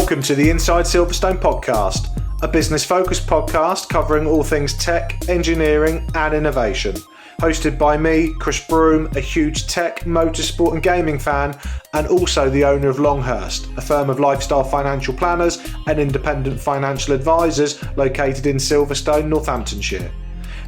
Welcome to the Inside Silverstone podcast, a business-focused podcast covering all things tech, engineering and innovation. Hosted by me, Chris Broome, a huge tech, motorsport and gaming fan, and also the owner of Longhurst, a firm of lifestyle financial planners and independent financial advisors located in Silverstone, Northamptonshire.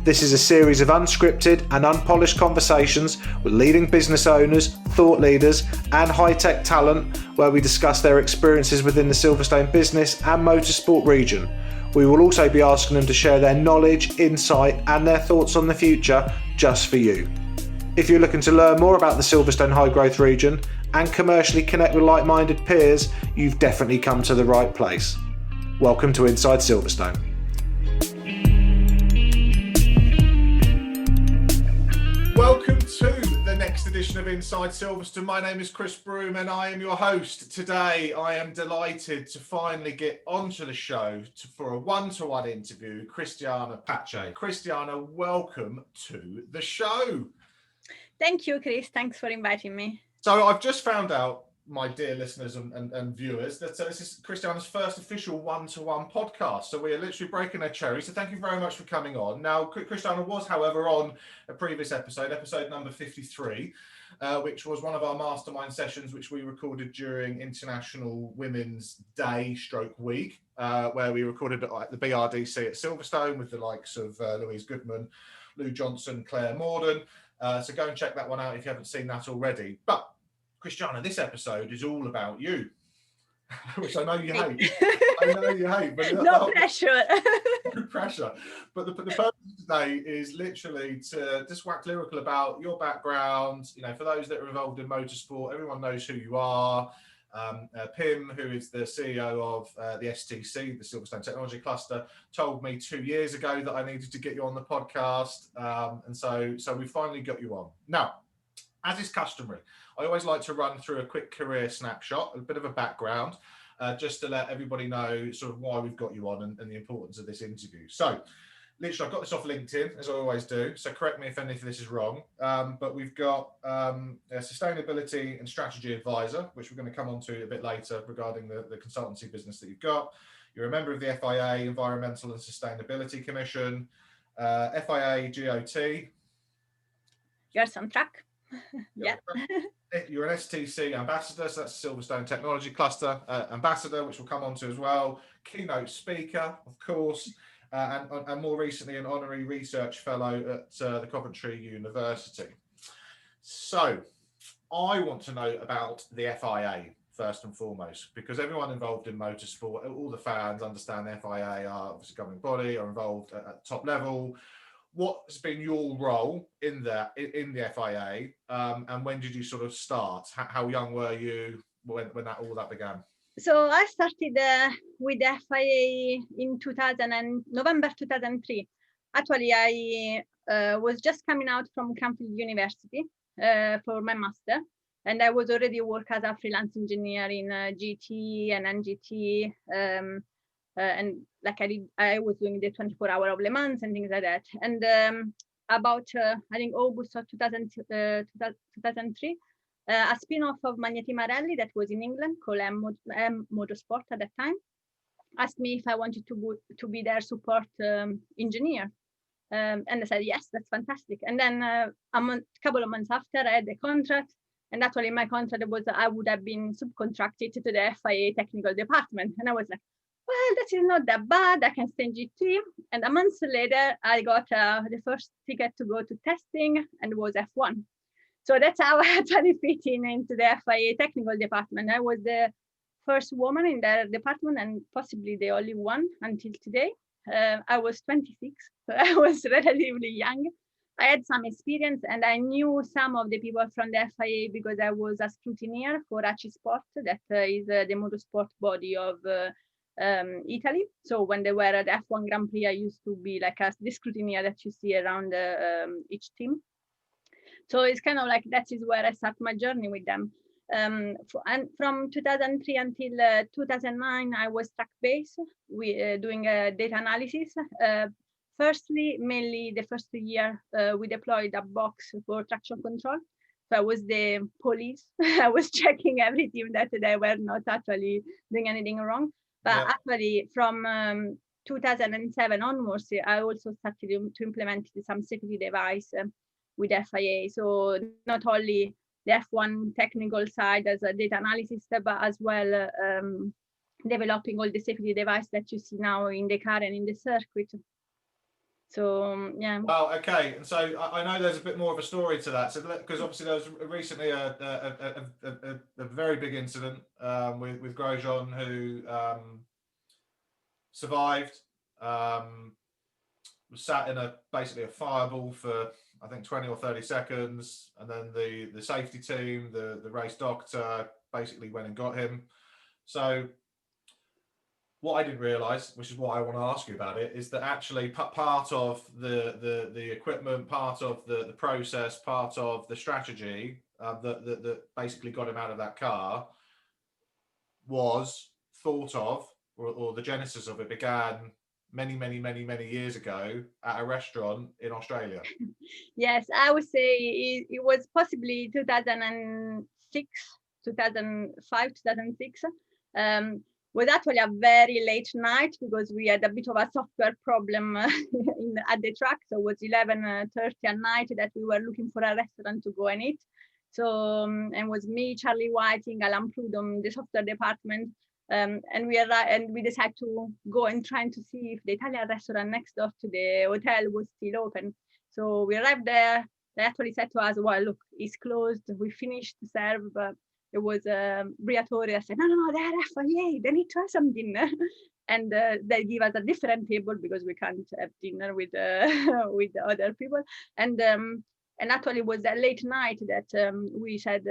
This is a series of unscripted and unpolished conversations with leading business owners, thought leaders and high-tech talent where we discuss their experiences within the Silverstone business and motorsport region. We will also be asking them to share their knowledge, insight and their thoughts on the future just for you. If you're looking to learn more about the Silverstone high growth region and commercially connect with like-minded peers, you've definitely come to the right place. Welcome to Inside Silverstone. Welcome to the next edition of Inside Silverstone. My name is Chris Broome and I am your host. Today I am delighted to finally get onto the show for a one-to-one interview, Cristiana Pache. Cristiana, welcome to the show. Thank you, Chris. Thanks for inviting me. So I've just found out, my dear listeners and viewers, that this is Cristiana's first official one-to-one podcast. So we are literally breaking a cherry. So thank you very much for coming on. Now, Cristiana was, however, on a previous episode number 53, which was one of our mastermind sessions, which we recorded during International Women's Day / Week, where we recorded at the BRDC at Silverstone with the likes of Louise Goodman, Lou Johnson, Claire Morden. So go and check that one out if you haven't seen that already. But Cristiana, this episode is all about you, which I know you hate. I know you hate, but no pressure. No pressure. But the purpose today is literally to just wax lyrical about your background. You know, for those that are involved in motorsport, everyone knows who you are. Pim, who is the CEO of the STC, the Silverstone Technology Cluster, told me 2 years ago that I needed to get you on the podcast, and so we finally got you on. Now, as is customary, I always like to run through a quick career snapshot, a bit of a background, just to let everybody know sort of why we've got you on and the importance of this interview. So, literally, I've got this off LinkedIn, as I always do, so correct me if any of this is wrong, but we've got a sustainability and strategy advisor, which we're going to come on to a bit later regarding the consultancy business that you've got. You're a member of the FIA, Environmental and Sustainability Commission, FIA GOT. You're on track. Yeah. You're an STC Ambassador, so that's Silverstone Technology Cluster Ambassador, which we'll come on to as well. Keynote Speaker, of course, and more recently an Honorary Research Fellow at the Coventry University. So I want to know about the FIA first and foremost, because everyone involved in motorsport, all the fans understand the FIA are obviously a governing body, are involved at top level. What's been your role in the FIA, and when did you sort of start? How young were you when all that began? So I started with the FIA in November 2003. Actually, I was just coming out from Cranfield University for my master, and I was already working as a freelance engineer in GT and NGT. And like I was doing the 24-hour of Le Mans and things like that. And about, I think, August of 2003, a spin-off of Magnetima Rally that was in England called Motorsport at that time asked me if I wanted to be their support engineer. And I said, yes, that's fantastic. And then a couple of months after, I had the contract. And actually, my contract was I would have been subcontracted to the FIA technical department. And I was like, well, that is not that bad. I can stay in GT. And a month later, I got the first ticket to go to testing, and it was F1. So that's how I actually fit into the FIA technical department. I was the first woman in that department and possibly the only one until today. I was 26, so I was relatively young. I had some experience and I knew some of the people from the FIA because I was a scrutineer for ACI Sport, that is the motorsport body of Italy. So when they were at the F1 Grand Prix, I used to be like the scrutineer that you see around each team. So it's kind of like that is where I start my journey with them. And from 2003 until 2009, I was track-based, doing data analysis. Firstly, mainly the first year, we deployed a box for traction control. So I was the police. I was checking every team that they were not actually doing anything wrong. But actually, from 2007 onwards, I also started to implement some safety device with FIA. So not only the F1 technical side as a data analysis, but as well developing all the safety device that you see now in the car and in the circuit. So yeah. Wow. Okay. And so I know there's a bit more of a story to that. So because obviously there was recently a very big incident with Grosjean, who survived. Was sat in basically a fireball for I think 20 or 30 seconds, and then the safety team, the race doctor, basically went and got him. So what I didn't realise, which is why I want to ask you about it, is that actually part of the equipment, part of the process, part of the strategy that basically got him out of that car was thought of, or the genesis of it began many years ago at a restaurant in Australia. Yes, I would say it was possibly 2006, 2005, 2006. Was actually a very late night because we had a bit of a software problem at the track. So it was 11:30 at night that we were looking for a restaurant to go and eat. So and was me, Charlie Whiting, Alan Prudhomme, the software department. And we decided to go and try to see if the Italian restaurant next door to the hotel was still open. So we arrived there. They actually said to us, well, look, it's closed. We finished to serve, but it was Briatore. I said, no, they're FIA. They need to have some dinner. And they give us a different table because we can't have dinner with with the other people. And actually, it was that late night that we said,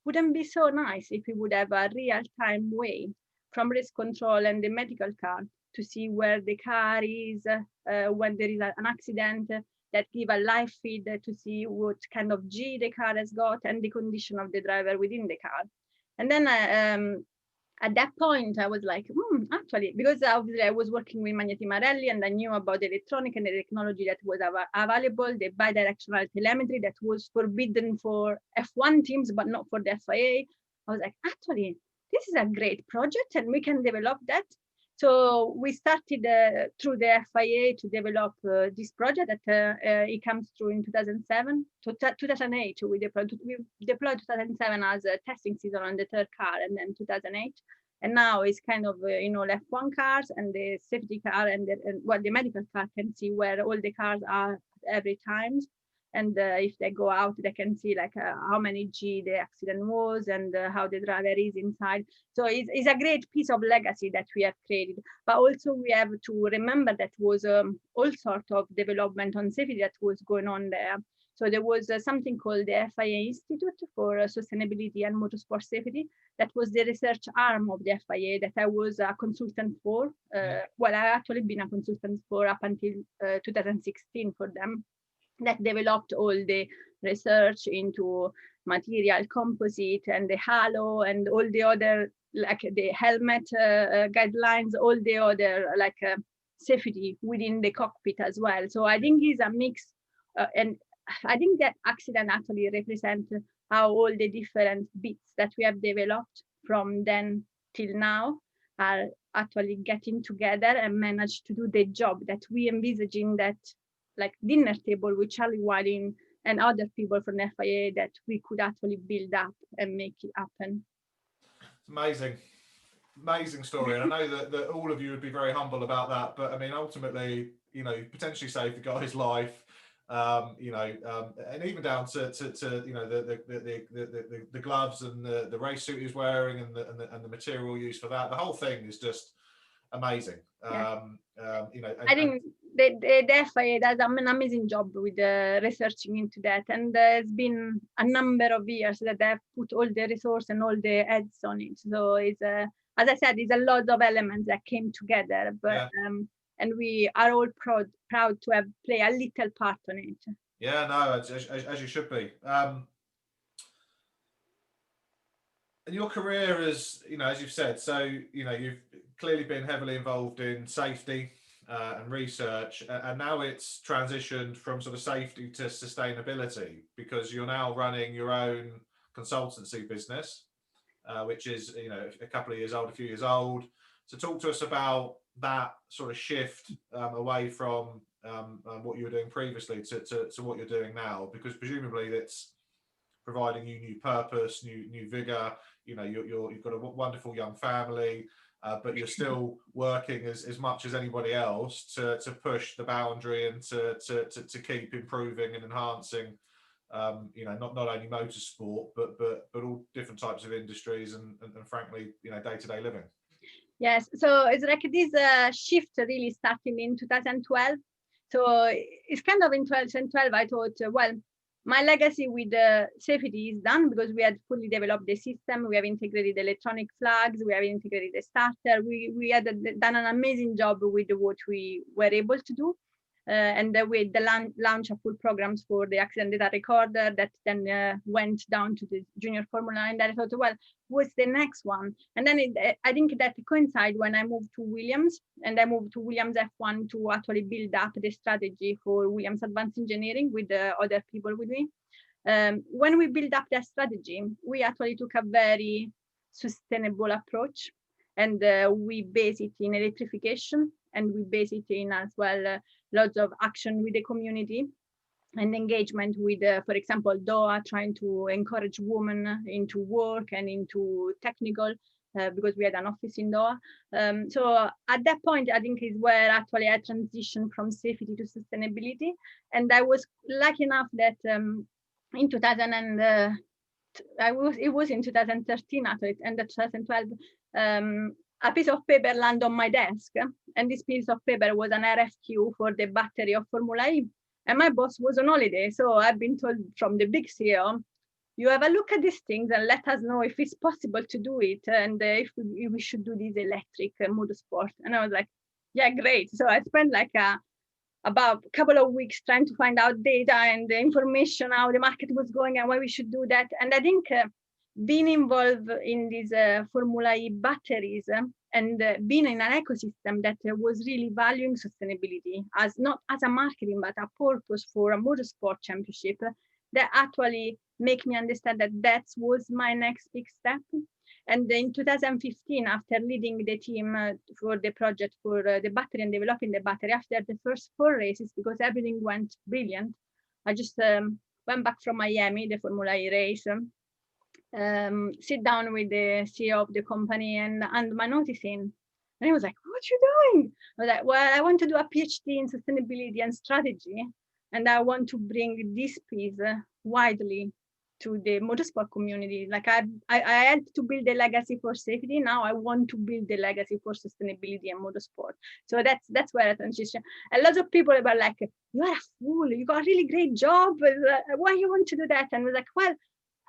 wouldn't be so nice if we would have a real-time way from risk control and the medical car to see where the car is when there is an accident, that give a live feed to see what kind of G the car has got and the condition of the driver within the car. And then at that point, I was like, actually, because obviously I was working with Magneti Marelli and I knew about the electronic and the technology that was available, the bidirectional telemetry that was forbidden for F1 teams, but not for the FIA. I was like, actually, this is a great project and we can develop that. So we started through the FIA to develop this project that it comes through in 2007 to 2008. We deployed 2007 as a testing season on the third car, and then 2008. And now it's kind of, left one cars and the safety car and the medical car can see where all the cars are every time. And if they go out, they can see like how many G the accident was and how the driver is inside. So it's a great piece of legacy that we have created. But also we have to remember that was all sort of development on safety that was going on there. So there was something called the FIA Institute for Sustainability and Motorsport Safety. That was the research arm of the FIA that I was a consultant for. Well, I actually been a consultant for up until 2016 for them. That developed all the research into material composite and the halo and all the other, like the helmet guidelines, all the other like safety within the cockpit as well. So I think it's a mix, and I think that accident actually represents how all the different bits that we have developed from then till now are actually getting together and manage to do the job that we envisage in that like dinner table with Charlie Whiting and other people from FIA that we could actually build up and make it happen. It's amazing story. And I know that all of you would be very humble about that, but I mean, ultimately, you potentially saved the guy's life, and even down to the gloves and the race suit he's wearing and the material used for that. The whole thing is just amazing. Yeah. I think the FIA does an amazing job with researching into that, and there's been a number of years that they've put all the resource and all the heads on it. So it's as I said, it's a lot of elements that came together, but and we are all proud to have played a little part on it. Yeah, no, as you should be. And your career is, as you've said, so you've clearly been heavily involved in safety. and research, and now it's transitioned from sort of safety to sustainability, because you're now running your own consultancy business, which is, you know, a couple of years old, a few years old. So talk to us about that sort of shift away from what you were doing previously to what you're doing now, because presumably that's providing you new purpose, new vigor. You know, you've got a wonderful young family, but you're still working as much as anybody else to push the boundary and to keep improving and enhancing. You know, not only motorsport, but all different types of industries and frankly, you know, day-to-day living. Yes, so it's like this shift really starting in 2012. So it's kind of in 2012, I thought, well, my legacy with safety is done, because we had fully developed the system. We have integrated electronic flags. We have integrated the starter. We had done an amazing job with what we were able to do. And with the launch of full programs for the accident data recorder that then went down to the junior formula. And I thought, well, what's the next one? And then I think that coincided when I moved to Williams, and I moved to Williams F1 to actually build up the strategy for Williams Advanced Engineering with other people with me. When we built up that strategy, we actually took a very sustainable approach, and we base it in electrification, and we base it in as well lots of action with the community and engagement with, for example, Doha, trying to encourage women into work and into technical, because we had an office in Doha. So at that point, I think is where actually I transitioned from safety to sustainability. And I was lucky enough that in 2000 and it was in 2013 actually, and 2012, a piece of paper landed on my desk, and this piece of paper was an RFQ for the battery of Formula E. And my boss was on holiday, so I've been told from the big CEO, you have a look at these things and let us know if it's possible to do it, and if we should do this electric motorsport. And I was like, yeah, great. So I spent like about a couple of weeks trying to find out data and the information, how the market was going and why we should do that. And I think being involved in these Formula E batteries and being in an ecosystem that was really valuing sustainability as not as a marketing, but a purpose for a motorsport championship, that actually make me understand that that was my next big step. And in 2015, after leading the team for the project for the battery and developing the battery, after the first 4 races, because everything went brilliant, I just went back from Miami, the Formula E race, sit down with the CEO of the company and my notice in. And he was like, what you doing? I was like, well, I want to do a PhD in sustainability and strategy. And I want to bring this piece widely to the motorsport community. Like I had to build a legacy for safety. Now I want to build the legacy for sustainability and motorsport. So that's where I transition. And lots of people were like, you are a fool. You got a really great job. Why you want to do that? And I was like, well,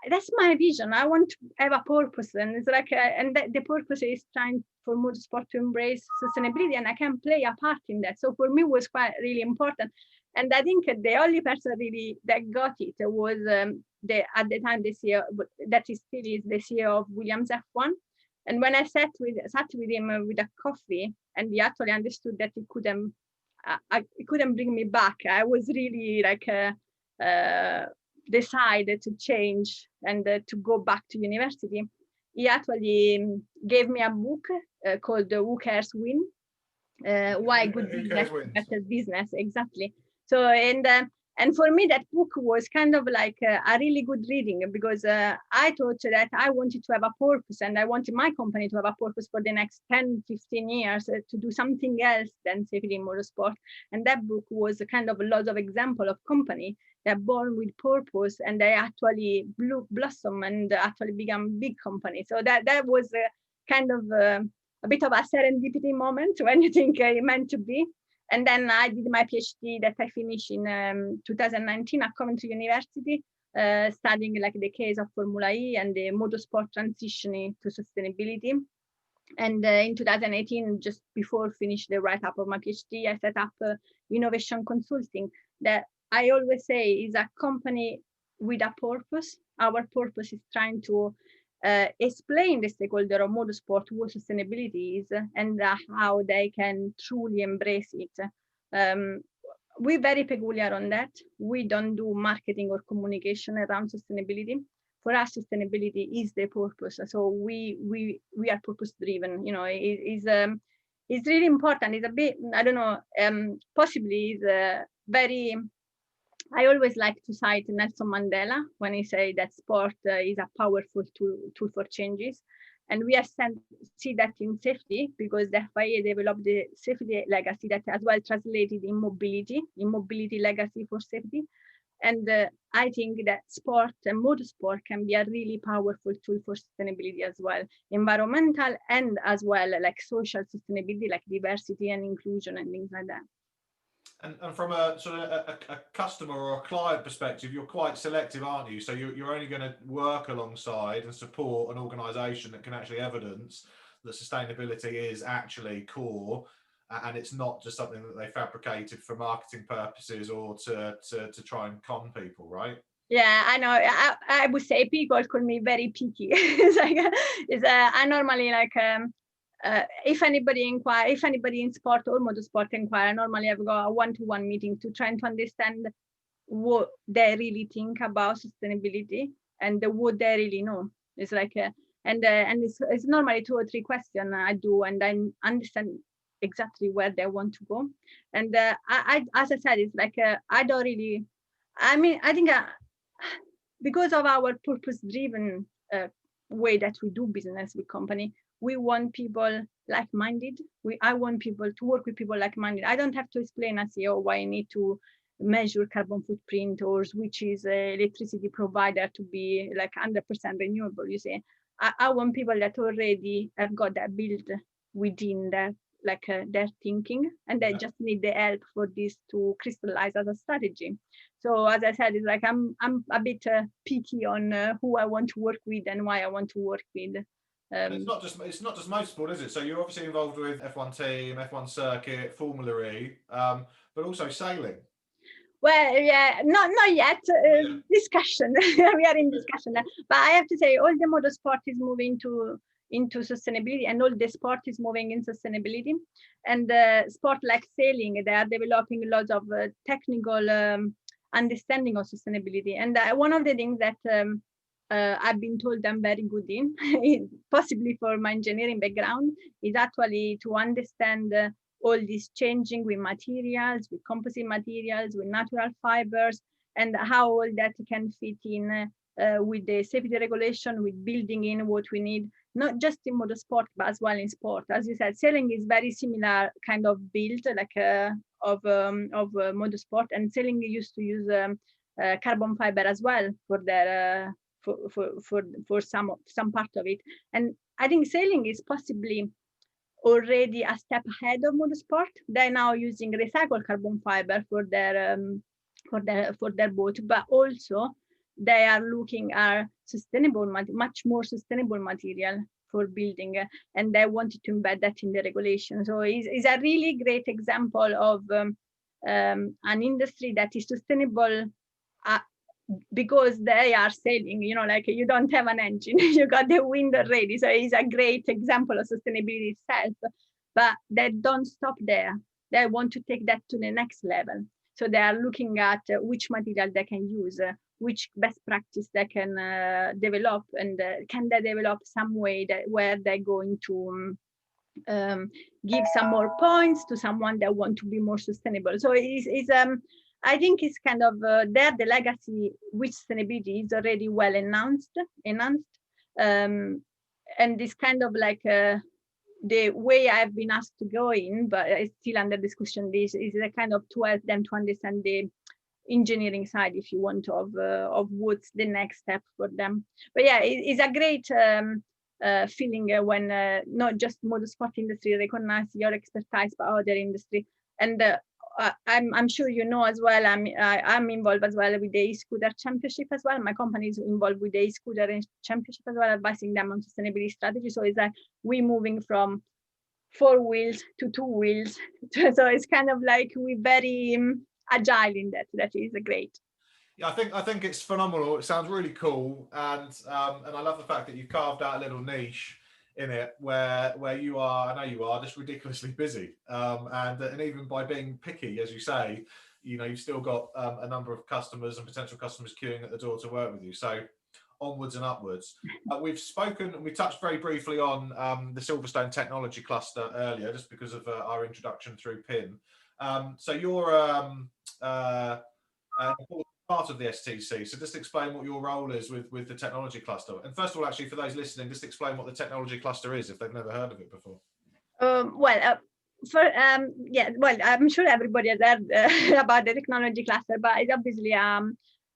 that's my vision. I want to have a purpose, and it's like, and the purpose is trying for motorsport to embrace sustainability, and I can play a part in that. So for me, it was quite really important. And I think the only person really that got it was at the time the CEO, that is still is the CEO of Williams F1. And when I sat with him with a coffee, and he actually understood that he couldn't bring me back. I was really like decided to change and to go back to university. He actually gave me a book called Who Cares Win? Why Good Business Better Business, exactly. So and for me that book was kind of like a really good reading, because I thought that I wanted to have a purpose, and I wanted my company to have a purpose for the next 10, 15 years to do something else than safety in motorsport. And that book was kind of a lot of example of company that are born with purpose, and they actually blossom and actually become big companies. So that was kind of a bit of a serendipity moment when you think it meant to be. And then I did my PhD that I finished in 2019 at Coventry University, studying like the case of Formula E and the motorsport transitioning to sustainability. And in 2018, just before finish the write-up of my PhD, I set up Enovation Consulting, that I always say is a company with a purpose. Our purpose is trying to explain the stakeholder of motorsport what sustainability is and how they can truly embrace it. We're very peculiar on that. We don't do marketing or communication around sustainability. For us, sustainability is the purpose. So we are purpose driven. You know, it's really important. It's a bit, I don't know, possibly is very. I always like to cite Nelson Mandela when he say that sport is a powerful tool for changes. And we see that in safety, because the FIA developed the safety legacy that as well translated in mobility legacy for safety. And I think that sport and motorsport can be a really powerful tool for sustainability as well, environmental and as well like social sustainability, like diversity and inclusion and things like that. And from a sort of a customer or a client perspective, you're quite selective, aren't you? So you're only going to work alongside and support an organisation that can actually evidence that sustainability is actually core, and it's not just something that they fabricated for marketing purposes or to try and con people, right? Yeah, I know. I would say people call me very picky. It's like I normally like. If anybody in sport or motorsport inquire, normally I've got a one-to-one meeting to try to understand what they really think about sustainability and what they really know. It's like, and it's normally 2 or 3 questions I do, and I understand exactly where they want to go. And I as I said, it's like I don't really. I mean, I think because of our purpose-driven way that we do business with company. We want people like-minded. I want people to work with people like-minded. I don't have to explain as CEO why I need to measure carbon footprint or which is electricity provider to be like 100% renewable. You see, I want people that already have got that built within their their thinking, and they just need the help for this to crystallize as a strategy. So as I said, it's like I'm a bit picky on who I want to work with and why I want to work with. It's not just motorsport, is it? So you're obviously involved with F1 team, F1 circuit, Formula E, but also sailing. Well, yeah, not yet. Discussion. We are in discussion, but I have to say, all the motorsport is moving into sustainability, and all the sport is moving in sustainability. And sport like sailing, they are developing lots of technical understanding of sustainability. And one of the things that I've been told I'm very good in, possibly for my engineering background, is actually to understand all this changing with materials, with composite materials, with natural fibers, and how all that can fit in with the safety regulation, with building in what we need, not just in motorsport, but as well in sport. As you said, sailing is very similar kind of build, like of motorsport, and sailing used to use carbon fiber as well for their for some part of it. And I think sailing is possibly already a step ahead of motorsport. They're now using recycled carbon fiber for their boat, but also they are looking at sustainable, much more sustainable material for building, and they wanted to embed that in the regulation. So it's a really great example of an industry that is sustainable because they are sailing, you know, like you don't have an engine, you got the wind already. So it's a great example of sustainability itself, but they don't stop there. They want to take that to the next level. So they are looking at which material they can use, which best practice they can develop, and can they develop some way that where they're going to give some more points to someone that want to be more sustainable. So I think it's kind of there, the legacy with sustainability is already well enhanced, and this kind of like the way I've been asked to go in, but it's still under discussion. This is a kind of to help them to understand the engineering side, if you want, of what's the next step for them. But yeah, it's a great feeling when not just motorsport industry recognize your expertise, but other industry. And I'm sure you know as well, I'm involved as well with the e-scooter championship as well. My company is involved with the e-scooter championship as well, advising them on sustainability strategy. So it's like we're moving from 4 wheels to 2 wheels. So it's kind of like we're very agile in that. That is great. Yeah, I think it's phenomenal. It sounds really cool, and I love the fact that you've carved out a little niche in it where you are. I know you are just ridiculously busy, and even by being picky, as you say, you know, you've still got a number of customers and potential customers queuing at the door to work with you. So onwards and upwards. We touched very briefly on the Silverstone technology cluster earlier, just because of our introduction through PIN. So you're part of the STC. So just explain what your role is with the technology cluster. And first of all, actually, for those listening, just explain what the technology cluster is if they've never heard of it before. I'm sure everybody has heard about the technology cluster, but it's obviously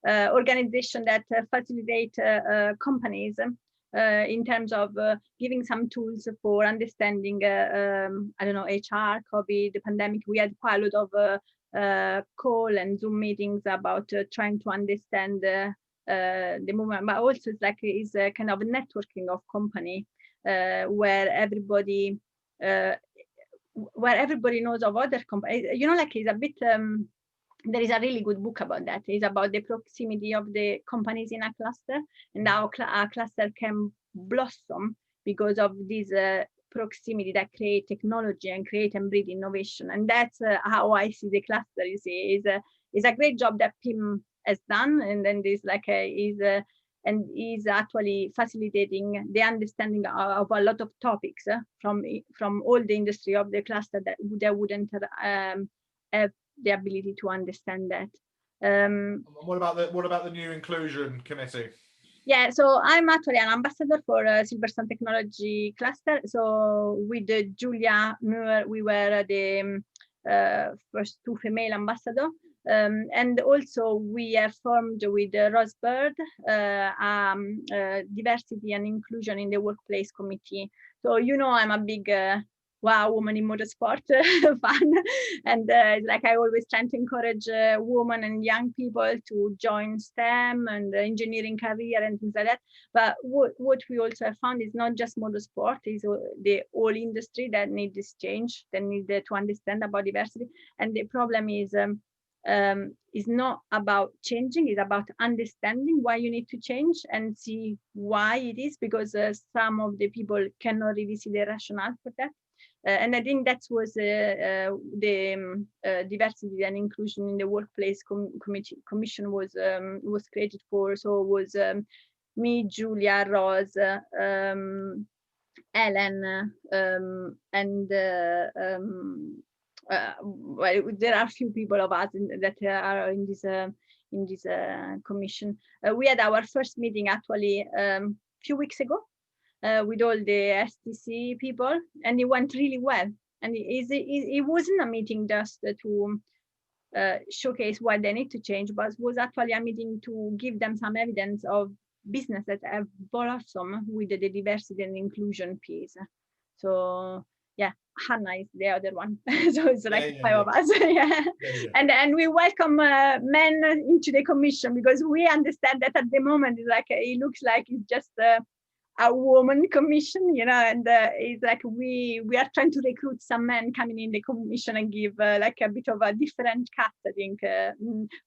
organization that facilitate companies in terms of giving some tools for understanding, I don't know, HR, COVID, the pandemic. We had quite a lot of call and Zoom meetings about trying to understand the movement, but also it's a kind of a networking of company where everybody knows of other companies. You know, like it's a bit. There is a really good book about that. It's about the proximity of the companies in a cluster and how a cluster can blossom because of this proximity that create technology and create and breed innovation. And that's how I see the cluster. You see, is a great job that PIM has done, and then there's like is actually facilitating the understanding of a lot of topics from all the industry of the cluster that wouldn't have the ability to understand that. What about the new inclusion committee? Yeah, so I'm actually an ambassador for Silverstone Technology Cluster. So with Julia Muir, we were the first 2 female ambassadors. And also we have formed with Rose Bird, diversity and inclusion in the workplace committee. So, you know, I'm a big woman in motorsport fan, and like I always try to encourage women and young people to join STEM and engineering career and things like that. But what we also have found is not just motorsport, is the whole industry that need this change, that need to understand about diversity. And the problem is not about changing, it's about understanding why you need to change and see why it is, because some of the people cannot really see the rationale for that. And I think that was the diversity and inclusion in the workplace commission was created for. So it was me, Julia, Rose, Ellen, and well, there are a few people of us that are in this commission. We had our first meeting actually a few weeks ago. With all the STC people, and it went really well. And it wasn't a meeting just to showcase why they need to change, but it was actually a meeting to give them some evidence of business that have blossomed with the diversity and inclusion piece. So yeah, Hannah is the other one. So it's like 5 of us. And we welcome men into the commission, because we understand that at the moment it looks like it's just a woman commission, you know, and it's like we are trying to recruit some men coming in the commission and give like a bit of a different cut. I think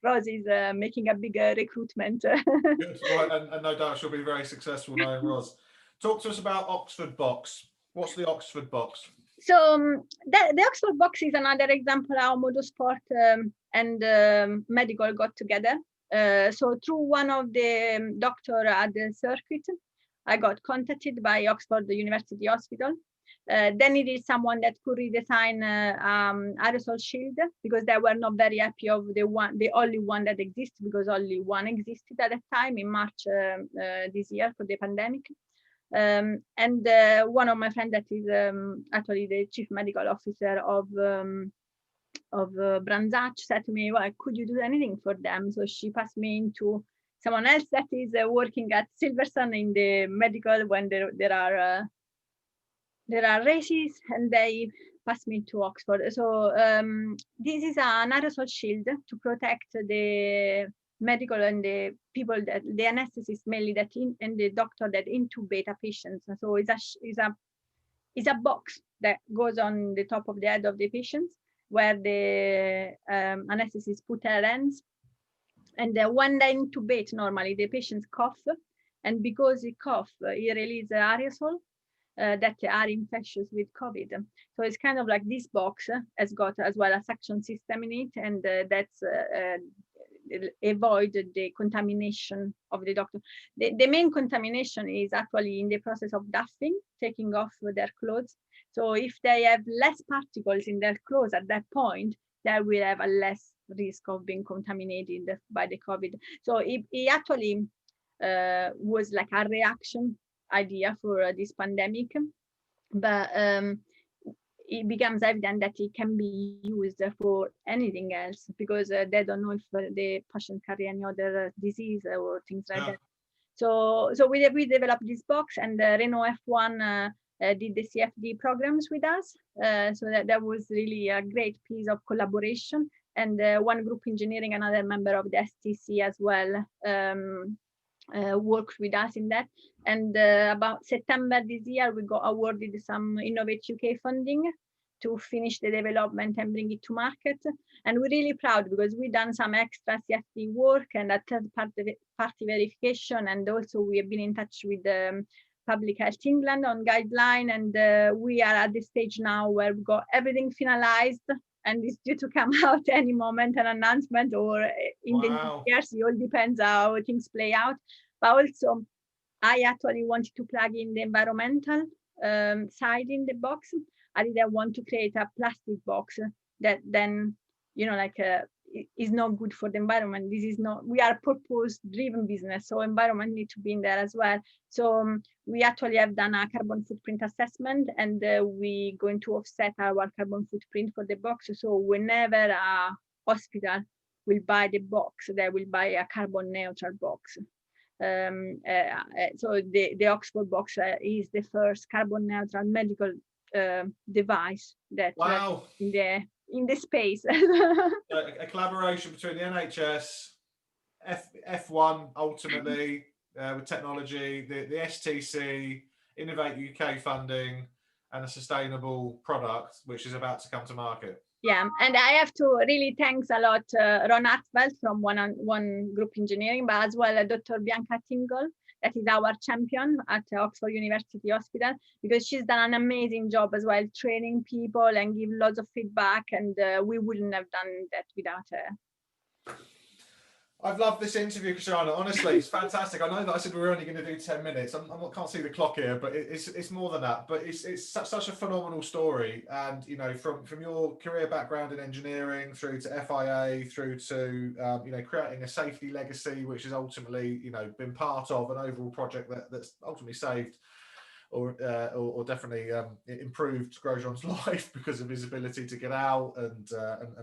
Rose is making a bigger recruitment. Good. Right, and no doubt she'll be very successful knowing Rose. Talk to us about Oxford Box. What's the Oxford Box? So the Oxford Box is another example how motorsport and medical got together. So through one of the doctor at the circuit, I got contacted by Oxford University Hospital. They needed someone that could redesign aerosol shield, because they were not very happy of the only one that exists, because only one existed at that time in March this year for the pandemic. And one of my friends that is actually the chief medical officer of Branzacc said to me, well, could you do anything for them? So she passed me into someone else that is working at Silverstone in the medical when there are races, and they passed me to Oxford. So this is an aerosol shield to protect the medical and the people that the anesthetist mainly and the doctor that intubate a patient. So it's a box that goes on the top of the head of the patient, where the anesthetist put her hands And when they intubate, normally the patients cough, and because he cough, he release aerosol that are infectious with COVID. So it's kind of like this box has got as well a suction system in it, and that's avoid the contamination of the doctor. The main contamination is actually in the process of doffing, taking off their clothes. So if they have less particles in their clothes at that point, they will have a less risk of being contaminated by the COVID. So it actually was like a reaction idea for this pandemic, but it becomes evident that it can be used for anything else, because they don't know if the patient carry any other disease or things like that. So we developed this box, and Renault F1 did the CFD programs with us. So that was really a great piece of collaboration. And one group engineering, another member of the STC as well, worked with us in that. And about September this year, we got awarded some Innovate UK funding to finish the development and bring it to market. And we're really proud, because we've done some extra CFD work and a third-party verification. And also we have been in touch with Public Health England on guideline. And we are at the stage now where we've got everything finalized, and it's due to come out any moment, an announcement, or in the next years. It all depends how things play out. But also, I actually wanted to plug in the environmental side in the box. I didn't want to create a plastic box that then, is not good for the environment. This is not, we are a purpose-driven business, so environment need to be in there as well. So we actually have done a carbon footprint assessment, and we're going to offset our carbon footprint for the box. So whenever a hospital will buy the box, they will buy a carbon neutral box. So the Oxford box is the first carbon neutral medical device that in the space. A collaboration between the NHS, F1 ultimately with technology, the STC, Innovate UK funding, and a sustainable product which is about to come to market. Yeah, and I have to really thanks a lot Ron Hartwell from One Group Engineering, but as well Dr. Bianca Tingle, that is our champion at Oxford University Hospital, because she's done an amazing job as well, training people and give lots of feedback, and we wouldn't have done that without her. I've loved this interview, Cristiana. Honestly, it's fantastic. I know that I said we were only going to do 10 minutes. I can't see the clock here, but it's more than that. But it's such a phenomenal story. And, from your career background in engineering through to FIA, through to, creating a safety legacy, which has ultimately, been part of an overall project that's ultimately saved or definitely improved Grosjean's life because of his ability to get out, and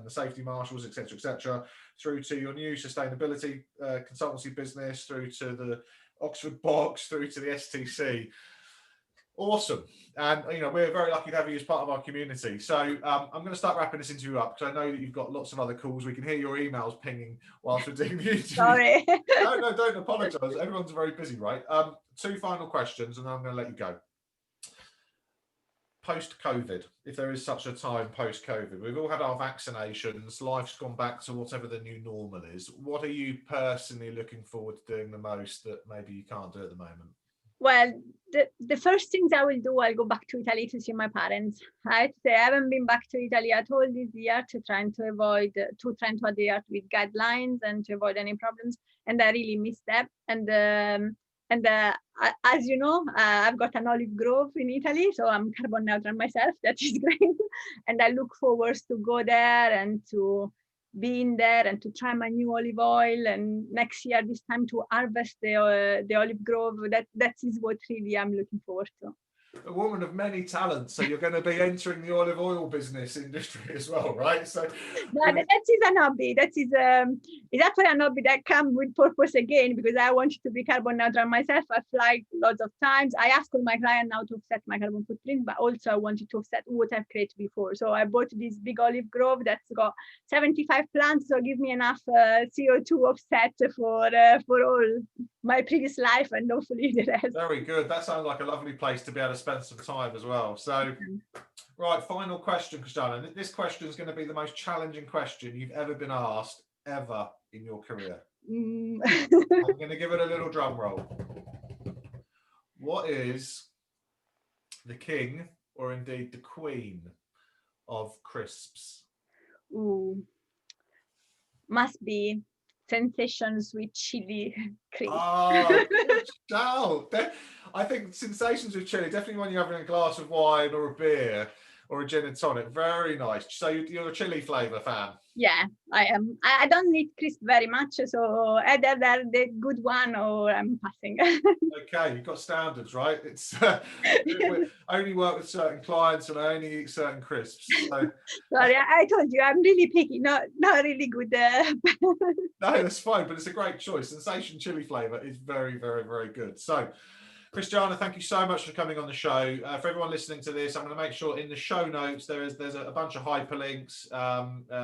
the safety marshals, etc., through to your new sustainability consultancy business, through to the Oxford box, through to the STC. Awesome. And we're very lucky to have you as part of our community. So I'm going to start wrapping this interview up, because I know that you've got lots of other calls. We can hear your emails pinging whilst we're doing the interview. Sorry. No, don't apologize. Everyone's very busy, right? 2 final questions, and then I'm going to let you go. Post-COVID, if there is such a time post-COVID, we've all had our vaccinations, life's gone back to whatever the new normal is. What are you personally looking forward to doing the most that maybe you can't do at the moment? Well, the first things I will do, I'll go back to Italy to see my parents. I haven't been back to Italy at all this year, trying to adhere with guidelines and to avoid any problems. And I really miss that. And as you know, I've got an olive grove in Italy, so I'm carbon neutral myself. That is great. And I look forward to go there and to be in there and to try my new olive oil, and next year this time to harvest the olive grove. That is what really I'm looking forward to. A woman of many talents, so you're going to be entering the olive oil business industry as well, right? So that is an hobby. That is it's actually an hobby that comes with purpose again, because I wanted to be carbon neutral myself. I fly lots of times. I ask all my clients now to offset my carbon footprint, but also I wanted to offset what I've created before. So I bought this big olive grove that's got 75 plants, so give me enough CO2 offset for all my previous life, and hopefully the rest. Very good. That sounds like a lovely place to be able to spend some time as well. So, right, final question, Cristiana. This question is going to be the most challenging question you've ever been asked ever in your career. I'm going to give it a little drum roll. What is the king, or indeed the queen, of crisps? Ooh, must be Sensations with chili crisp. Oh, good shout. I think Sensations with chili, definitely when you're having a glass of wine or a beer or a gin and tonic. Very nice. So you're a chili flavour fan? Yeah, I am. I don't eat crisp very much, so either they're the good one or I'm passing. Okay, you've got standards, right? It's we only work with certain clients and I only eat certain crisps. So. Sorry, I told you I'm really picky, not really good. No, that's fine, but it's a great choice. Sensation chili flavour is very, very, very good. So, Cristiana, thank you so much for coming on the show. For everyone listening to this, I'm going to make sure in the show notes there's a bunch of hyperlinks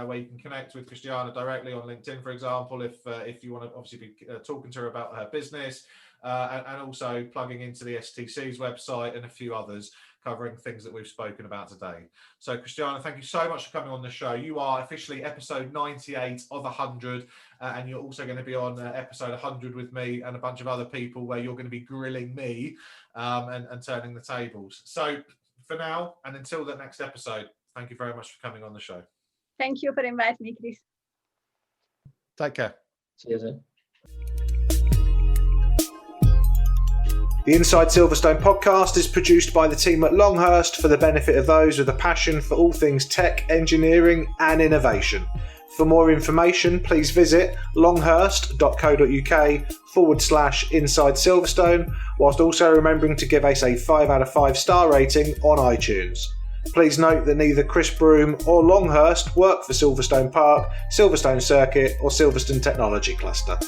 where you can connect with Cristiana directly on LinkedIn, for example, if you want to obviously be talking to her about her business, and also plugging into the STC's website and a few others covering things that we've spoken about today. So, Cristiana, thank you so much for coming on the show. You are officially episode 98 of 100, and you're also going to be on episode 100 with me and a bunch of other people where you're going to be grilling me and turning the tables. So, for now, and until the next episode, thank you very much for coming on the show. Thank you for inviting me, Chris. Take care. Cheers. The Inside Silverstone podcast is produced by the team at Longhurst for the benefit of those with a passion for all things tech, engineering and innovation. For more information, please visit longhurst.co.uk/Inside Silverstone, whilst also remembering to give us a 5 out of 5 star rating on iTunes. Please note that neither Chris Broome or Longhurst work for Silverstone Park, Silverstone Circuit or Silverstone Technology Cluster.